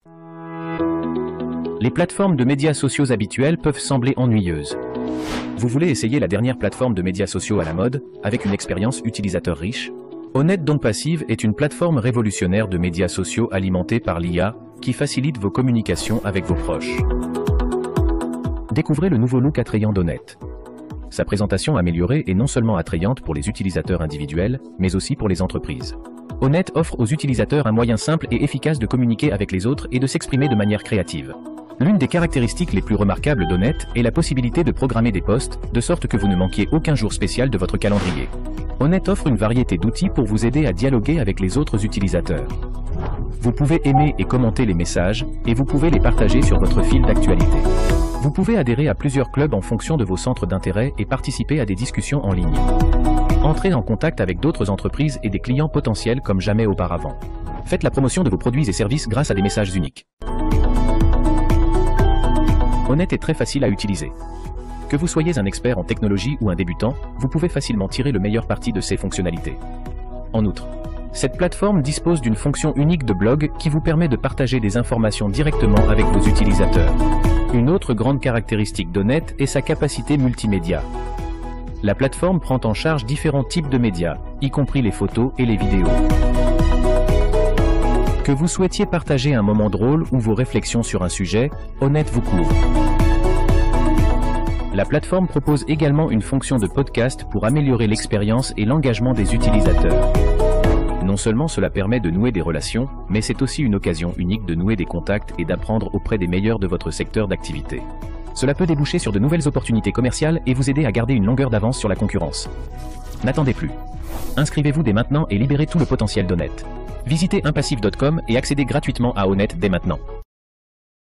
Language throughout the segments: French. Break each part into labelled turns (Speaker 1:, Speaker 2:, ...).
Speaker 1: Les plateformes de médias sociaux habituelles peuvent sembler ennuyeuses. Vous voulez essayer la dernière plateforme de médias sociaux à la mode, avec une expérience utilisateur riche? Honnête donc Passive est une plateforme révolutionnaire de médias sociaux alimentée par l'IA, qui facilite vos communications avec vos proches. Découvrez le nouveau look attrayant d'Honnête. Sa présentation améliorée est non seulement attrayante pour les utilisateurs individuels, mais aussi pour les entreprises. Honnête offre aux utilisateurs un moyen simple et efficace de communiquer avec les autres et de s'exprimer de manière créative. L'une des caractéristiques les plus remarquables d'Honnête est la possibilité de programmer des posts, de sorte que vous ne manquiez aucun jour spécial de votre calendrier. Honnête offre une variété d'outils pour vous aider à dialoguer avec les autres utilisateurs. Vous pouvez aimer et commenter les messages, et vous pouvez les partager sur votre fil d'actualité. Vous pouvez adhérer à plusieurs clubs en fonction de vos centres d'intérêt et participer à des discussions en ligne. Entrez en contact avec d'autres entreprises et des clients potentiels comme jamais auparavant. Faites la promotion de vos produits et services grâce à des messages uniques. Honnête est très facile à utiliser. Que vous soyez un expert en technologie ou un débutant, vous pouvez facilement tirer le meilleur parti de ses fonctionnalités. En outre, cette plateforme dispose d'une fonction unique de blog qui vous permet de partager des informations directement avec vos utilisateurs. Une autre grande caractéristique d'Honnête est sa capacité multimédia. La plateforme prend en charge différents types de médias, y compris les photos et les vidéos. Que vous souhaitiez partager un moment drôle ou vos réflexions sur un sujet, Honnête vous couvre. La plateforme propose également une fonction de podcast pour améliorer l'expérience et l'engagement des utilisateurs. Non seulement cela permet de nouer des relations, mais c'est aussi une occasion unique de nouer des contacts et d'apprendre auprès des meilleurs de votre secteur d'activité. Cela peut déboucher sur de nouvelles opportunités commerciales et vous aider à garder une longueur d'avance sur la concurrence. N'attendez plus. Inscrivez-vous dès maintenant et libérez tout le potentiel d'Honnête. Visitez impassive.com et accédez gratuitement à Honnête dès maintenant.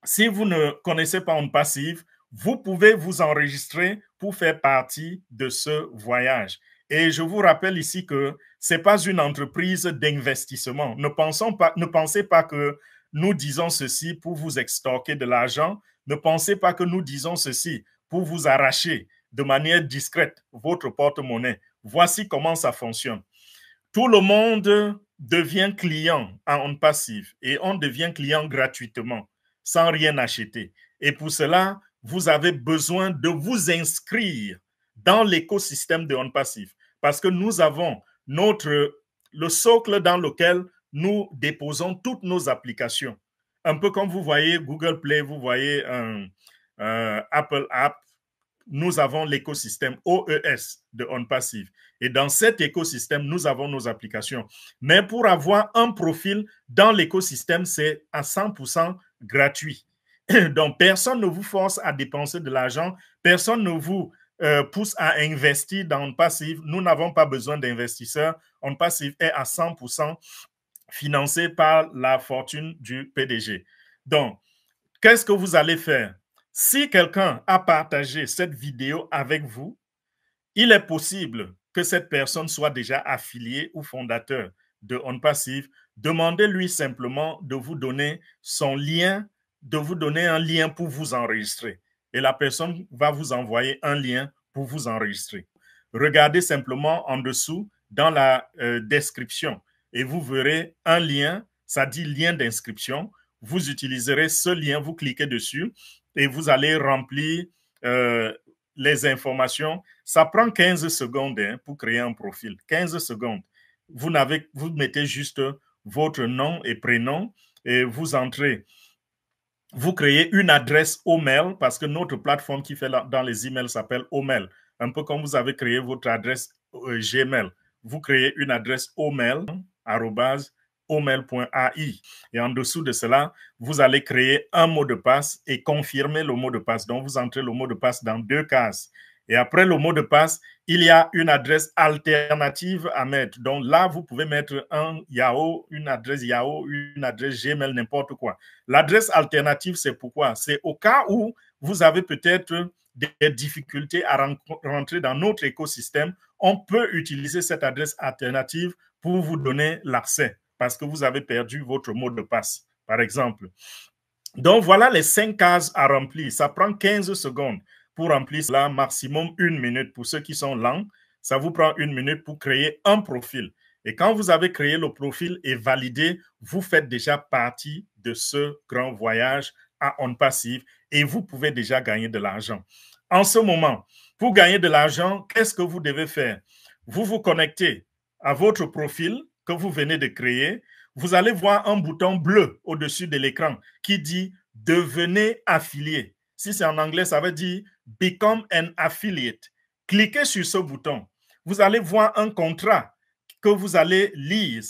Speaker 2: Si vous ne connaissez pas OnPassive, vous pouvez vous enregistrer pour faire partie de ce voyage. Et je vous rappelle ici que ce n'est pas une entreprise d'investissement. Ne pensez pas que nous disons ceci pour vous extorquer de l'argent. Ne pensez pas que nous disons ceci pour vous arracher de manière discrète votre porte-monnaie. Voici comment ça fonctionne. Tout le monde devient client en OnPassive et on devient client gratuitement, sans rien acheter. Et pour cela, vous avez besoin de vous inscrire dans l'écosystème de OnPassive parce que nous avons le socle dans lequel nous déposons toutes nos applications. Un peu comme vous voyez Google Play, vous voyez Apple App, nous avons l'écosystème OES de OnPassive. Et dans cet écosystème, nous avons nos applications. Mais pour avoir un profil dans l'écosystème, c'est à 100% gratuit. Donc, personne ne vous force à dépenser de l'argent. Personne ne vous pousse à investir dans OnPassive. Nous n'avons pas besoin d'investisseurs. OnPassive est à 100% financé par la fortune du PDG. Donc, qu'est-ce que vous allez faire? Si quelqu'un a partagé cette vidéo avec vous, il est possible que cette personne soit déjà affiliée ou fondateur de OnPassive. Demandez-lui simplement de vous donner son lien, de vous donner un lien pour vous enregistrer. Et la personne va vous envoyer un lien pour vous enregistrer. Regardez simplement en dessous dans la description et vous verrez un lien, ça dit lien d'inscription. Vous utiliserez ce lien, vous cliquez dessus et vous allez remplir les informations. Ça prend 15 secondes pour créer un profil. 15 secondes. Vous mettez juste votre nom et prénom et vous entrez. Vous créez une adresse Omail parce que notre plateforme qui fait dans les emails s'appelle Omail. Un peu comme vous avez créé votre adresse Gmail. Vous créez une adresse Omail, @omail.ai. Et en dessous de cela, vous allez créer un mot de passe et confirmer le mot de passe. Donc, vous entrez le mot de passe dans 2 cases. Et après le mot de passe, il y a une adresse alternative à mettre. Donc là, vous pouvez mettre un Yahoo, une adresse Yahoo, une adresse Gmail, n'importe quoi. L'adresse alternative, c'est pourquoi? C'est au cas où vous avez peut-être des difficultés à rentrer dans notre écosystème. On peut utiliser cette adresse alternative pour vous donner l'accès parce que vous avez perdu votre mot de passe, par exemple. Donc, voilà les 5 cases à remplir. Ça prend 15 secondes pour remplir cela, maximum 1 minute. Pour ceux qui sont lents, ça vous prend 1 minute pour créer un profil. Et quand vous avez créé le profil et validé, vous faites déjà partie de ce grand voyage à OnPassive et vous pouvez déjà gagner de l'argent. En ce moment, pour gagner de l'argent, qu'est-ce que vous devez faire? Vous vous connectez à votre profil que vous venez de créer. Vous allez voir un bouton bleu au-dessus de l'écran qui dit « Devenez affilié ». Si c'est en anglais, ça veut dire « Become an affiliate ». Cliquez sur ce bouton. Vous allez voir un contrat que vous allez lire.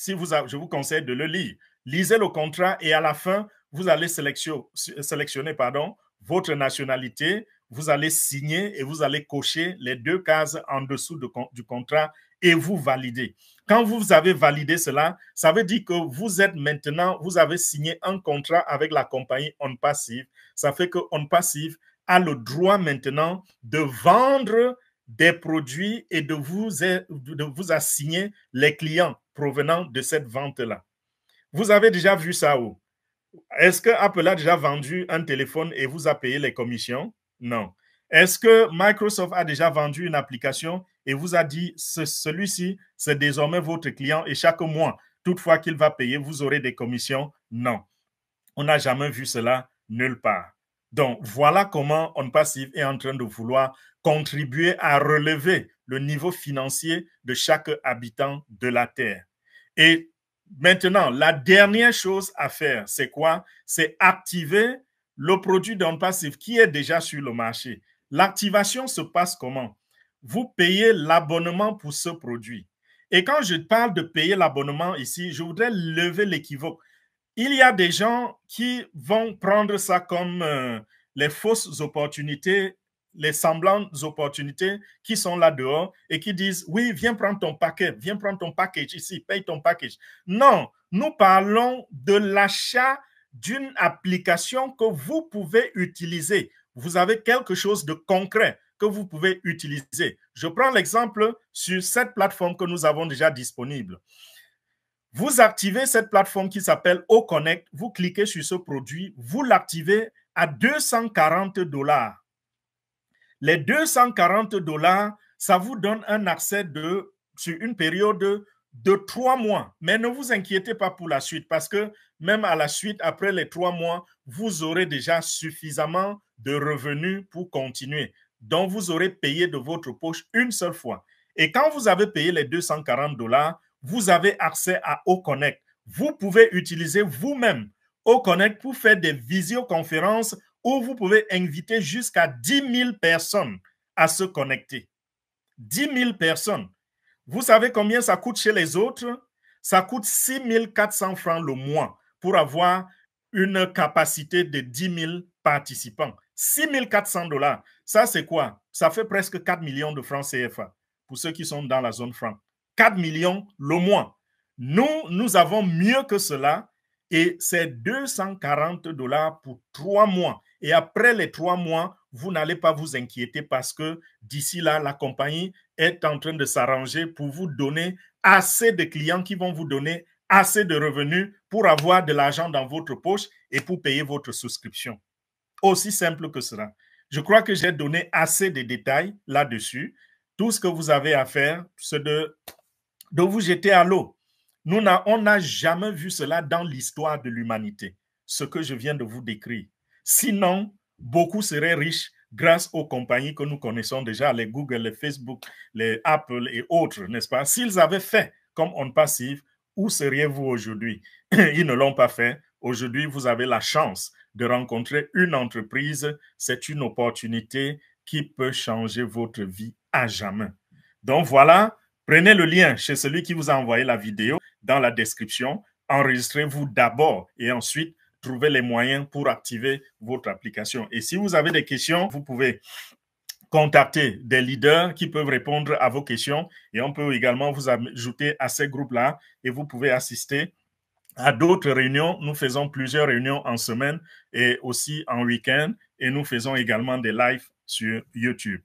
Speaker 2: Je vous conseille de le lire. Lisez le contrat et à la fin, vous allez sélectionner votre nationalité. Vous allez signer et vous allez cocher les 2 cases en dessous du contrat et vous validez. Quand vous avez validé cela, ça veut dire que vous avez signé un contrat avec la compagnie OnPassive. Ça fait que OnPassive a le droit maintenant de vendre des produits et de vous assigner les clients provenant de cette vente-là. Vous avez déjà vu ça où? Est-ce que Apple a déjà vendu un téléphone et vous a payé les commissions? Non. Est-ce que Microsoft a déjà vendu une application et vous a dit celui-ci, c'est désormais votre client et chaque mois, toutefois qu'il va payer, vous aurez des commissions? Non. On n'a jamais vu cela nulle part. Donc, voilà comment OnPassive est en train de vouloir contribuer à relever le niveau financier de chaque habitant de la Terre. Et maintenant, la dernière chose à faire, c'est quoi? C'est activer le produit d'OnPassive qui est déjà sur le marché. L'activation se passe comment? Vous payez l'abonnement pour ce produit. Et quand je parle de payer l'abonnement ici, je voudrais lever l'équivoque. Il y a des gens qui vont prendre ça comme les fausses opportunités, les semblantes opportunités qui sont là dehors et qui disent « Oui, viens prendre ton paquet, viens prendre ton package ici, paye ton package. » Non, nous parlons de l'achat d'une application que vous pouvez utiliser. Vous avez quelque chose de concret que vous pouvez utiliser. Je prends l'exemple sur cette plateforme que nous avons déjà disponible. Vous activez cette plateforme qui s'appelle OConnect, vous cliquez sur ce produit, vous l'activez à 240 $. Les 240 $, ça vous donne un accès sur une période de 3 mois. Mais ne vous inquiétez pas pour la suite parce que même à la suite, après les 3 mois, vous aurez déjà suffisamment de revenus pour continuer. Donc, vous aurez payé de votre poche une seule fois. Et quand vous avez payé les 240 $, vous avez accès à OConnect. Vous pouvez utiliser vous-même OConnect pour faire des visioconférences où vous pouvez inviter jusqu'à 10 000 personnes à se connecter. 10 000 personnes. Vous savez combien ça coûte chez les autres? Ça coûte 6 400 francs le mois pour avoir une capacité de 10 000 participants. 6 400 $. Ça, c'est quoi? Ça fait presque 4 millions de francs CFA pour ceux qui sont dans la zone franc. 4 millions le mois. Nous avons mieux que cela et c'est 240 $ pour 3 mois. Et après les 3 mois, vous n'allez pas vous inquiéter parce que d'ici là, la compagnie est en train de s'arranger pour vous donner assez de clients qui vont vous donner assez de revenus pour avoir de l'argent dans votre poche et pour payer votre souscription. Aussi simple que cela. Je crois que j'ai donné assez de détails là-dessus. Tout ce que vous avez à faire, c'est de vous jeter à l'eau. On n'a jamais vu cela dans l'histoire de l'humanité, ce que je viens de vous décrire. Sinon, beaucoup seraient riches grâce aux compagnies que nous connaissons déjà, les Google, les Facebook, les Apple et autres, n'est-ce pas? S'ils avaient fait comme OnPassive, où seriez-vous aujourd'hui? Ils ne l'ont pas fait. Aujourd'hui, vous avez la chance de rencontrer une entreprise. C'est une opportunité qui peut changer votre vie à jamais. Donc voilà, prenez le lien chez celui qui vous a envoyé la vidéo dans la description. Enregistrez-vous d'abord et ensuite trouvez les moyens pour activer votre application. Et si vous avez des questions, vous pouvez contacter des leaders qui peuvent répondre à vos questions et on peut également vous ajouter à ces groupes-là et vous pouvez assister à d'autres réunions. Nous faisons plusieurs réunions en semaine et aussi en week-end et nous faisons également des lives sur YouTube.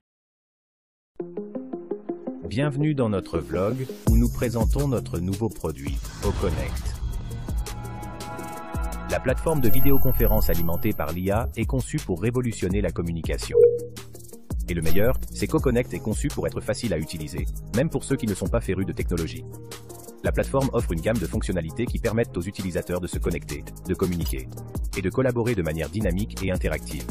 Speaker 1: Bienvenue dans notre vlog où nous présentons notre nouveau produit, OConnect. La plateforme de vidéoconférence alimentée par l'IA est conçue pour révolutionner la communication. Et le meilleur, c'est qu'OConnect est conçu pour être facile à utiliser, même pour ceux qui ne sont pas férus de technologie. La plateforme offre une gamme de fonctionnalités qui permettent aux utilisateurs de se connecter, de communiquer et de collaborer de manière dynamique et interactive.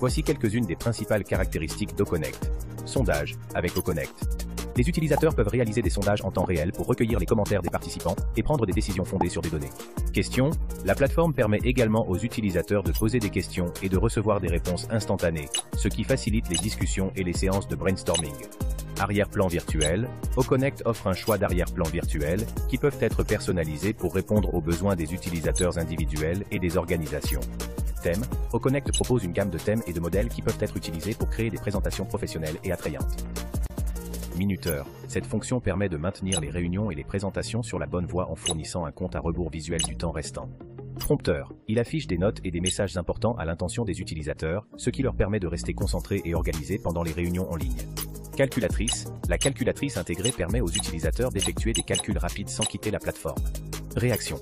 Speaker 1: Voici quelques-unes des principales caractéristiques d'OConnect. Sondage avec OConnect. Les utilisateurs peuvent réaliser des sondages en temps réel pour recueillir les commentaires des participants et prendre des décisions fondées sur des données. Questions. La plateforme permet également aux utilisateurs de poser des questions et de recevoir des réponses instantanées, ce qui facilite les discussions et les séances de brainstorming. Arrière-plan virtuel. OConnect offre un choix d'arrière-plan virtuels qui peuvent être personnalisés pour répondre aux besoins des utilisateurs individuels et des organisations. Thème. OConnect propose une gamme de thèmes et de modèles qui peuvent être utilisés pour créer des présentations professionnelles et attrayantes. Minuteur. Cette fonction permet de maintenir les réunions et les présentations sur la bonne voie en fournissant un compte à rebours visuel du temps restant. Prompteur. Il affiche des notes et des messages importants à l'intention des utilisateurs, ce qui leur permet de rester concentrés et organisés pendant les réunions en ligne. Calculatrice. La calculatrice intégrée permet aux utilisateurs d'effectuer des calculs rapides sans quitter la plateforme. Réaction.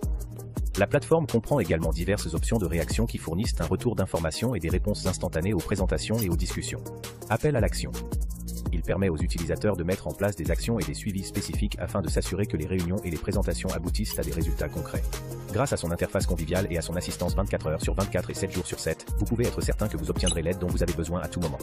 Speaker 1: La plateforme comprend également diverses options de réaction qui fournissent un retour d'informations et des réponses instantanées aux présentations et aux discussions. Appel à l'action. Il permet aux utilisateurs de mettre en place des actions et des suivis spécifiques afin de s'assurer que les réunions et les présentations aboutissent à des résultats concrets. Grâce à son interface conviviale et à son assistance 24 heures sur 24 et 7 jours sur 7, vous pouvez être certain que vous obtiendrez l'aide dont vous avez besoin à tout moment.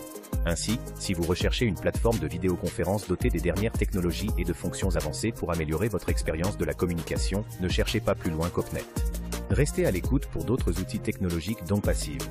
Speaker 1: Ainsi, si vous recherchez une plateforme de vidéoconférence dotée des dernières technologies et de fonctions avancées pour améliorer votre expérience de la communication, ne cherchez pas plus loin qu'OConnect. Restez à l'écoute pour d'autres outils technologiques dont Passive.